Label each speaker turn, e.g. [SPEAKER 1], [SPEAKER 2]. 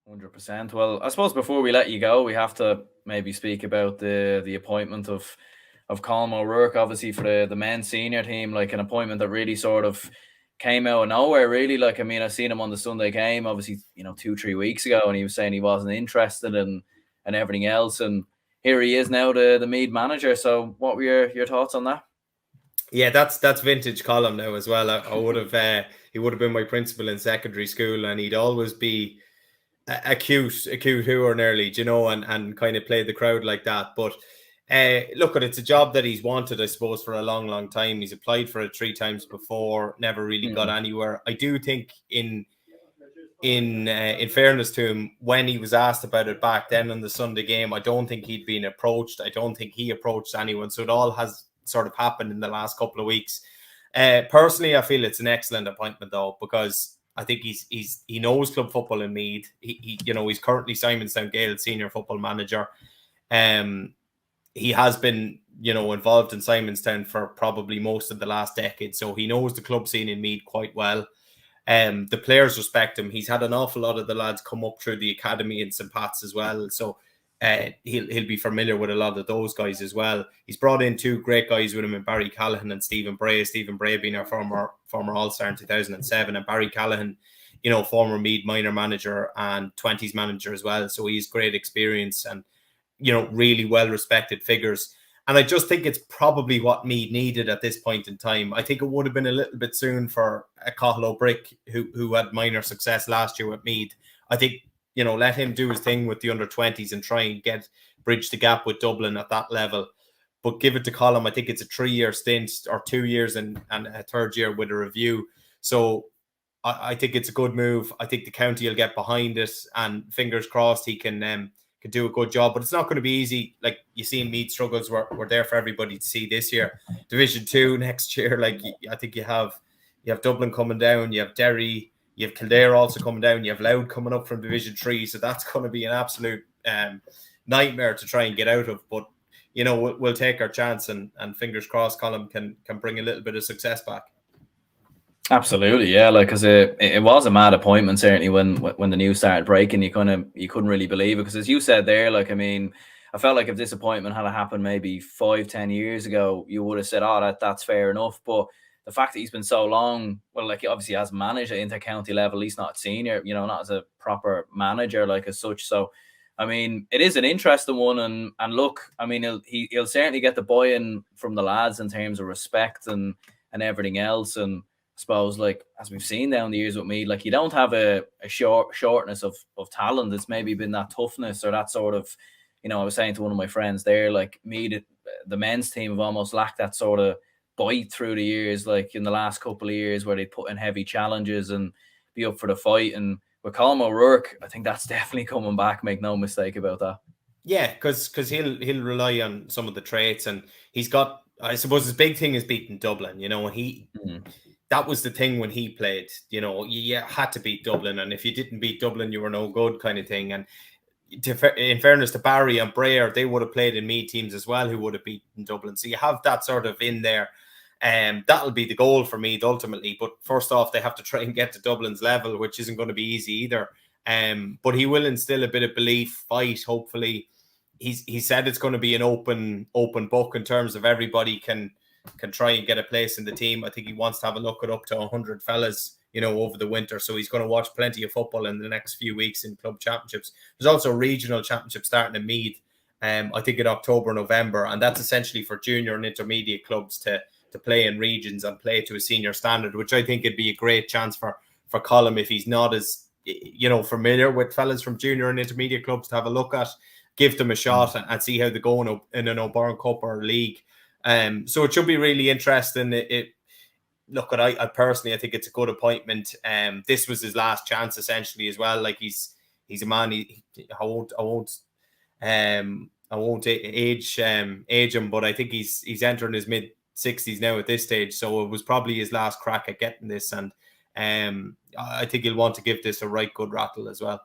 [SPEAKER 1] 100%. Well, I suppose before we let you go, we have to maybe speak about the appointment of Colm O'Rourke, obviously for the men's senior team, like an appointment that really sort of came out of nowhere, really. Like, I mean, I seen him on the Sunday game, obviously, 2-3 weeks ago, and he was saying he wasn't interested and everything else. And here he is now, the Meath manager. So what were your thoughts on that?
[SPEAKER 2] Yeah, that's vintage Colm now as well. I would have he would have been my principal in secondary school, and he'd always be a cute hooer nearly, and kind of play the crowd like that. But look, it's a job that he's wanted, I suppose, for a long time. He's applied for it 3 times before, never really got anywhere. I do think in fairness to him, when he was asked about it back then in the Sunday game, I don't think he'd been approached. I don't think he approached anyone. So it all has sort of happened in the last couple of weeks. Personally, I feel it's an excellent appointment though, because I think he knows club football in Meath. He's currently Simonstown Gael senior football manager. He has been, involved in Simonstown for probably most of the last decade, so he knows the club scene in Meath quite well. The players respect him. He's had an awful lot of the lads come up through the academy in St. Pat's as well, so he'll be familiar with a lot of those guys as well. He's brought in 2 great guys with him in Barry Callahan and Stephen Bray. Stephen Bray being our former All-Star in 2007, and Barry Callahan, former Meath minor manager and 20s manager as well. So he's great experience and, really well-respected figures. And I just think it's probably what Meath needed at this point in time. I think it would have been a little bit soon for a Cathal O'Brick, who had minor success last year with Meath. I think, let him do his thing with the under-20s and try and bridge the gap with Dublin at that level. But give it to Colm. I think it's a 3-year stint, or 2 years and a 3rd year with a review. So I think it's a good move. I think the county will get behind it, and fingers crossed he can do a good job. But it's not going to be easy. Like, you see, Meath struggles were there for everybody to see this year. Division 2 next year, I think you have Dublin coming down, you have Derry, you have Kildare also coming down, you have Louth coming up from Division 3. So that's going to be an absolute nightmare to try and get out of. But, we'll take our chance, and fingers crossed Colm can bring a little bit of success back.
[SPEAKER 1] Absolutely, yeah. Like, because it was a mad appointment, certainly when the news started breaking. You couldn't really believe it, because, as you said there, like, I mean, I felt like if this appointment had happened maybe 5-10 years ago, you would have said, "Oh, that's fair enough." But the fact that he's been so long, well, like, he obviously has managed at inter-county level, at least not senior, not as a proper manager, like, as such. So, I mean, it is an interesting one, and look, I mean, he'll certainly get the buy-in from the lads in terms of respect and everything else. And I suppose, like, as we've seen down the years with me, like, you don't have a shortness of talent. It's maybe been that toughness, or that sort of, I was saying to one of my friends there, like, the men's team have almost lacked that sort of bite through the years, like in the last couple of years, where they put in heavy challenges and be up for the fight. And with Colm O'Rourke, I think that's definitely coming back. Make no mistake about that.
[SPEAKER 2] Yeah, because he'll rely on some of the traits, and he's got, I suppose, his big thing is beating Dublin. And that was the thing when he played. You had to beat Dublin, and if you didn't beat Dublin, you were no good, kind of thing. And in fairness to Barry and Brayer, they would have played in Meath teams as well who would have beaten Dublin. So you have that sort of in there. That'll be the goal for Meath ultimately. But first off, they have to try and get to Dublin's level, which isn't going to be easy either. But he will instill a bit of belief, fight, hopefully. He said it's going to be an open book in terms of everybody can try and get a place in the team. I think he wants to have a look at up to 100 fellas, over the winter. So he's going to watch plenty of football in the next few weeks in club championships. There's also regional championships starting in Meath, I think in October, November. And that's essentially for junior and intermediate clubs to play in regions and play to a senior standard, which I think would be a great chance for Colm, if he's not as, familiar with fellas from junior and intermediate clubs, to have a look at, give them a shot and see how they go in an O'Byrne Cup or league. So it should be really interesting. I personally, I think it's a good appointment. This was his last chance essentially as well. Like, he's a man. I won't age him, but I think he's entering his mid-60s now at this stage. So it was probably his last crack at getting this, and I think he'll want to give this a right good rattle as well.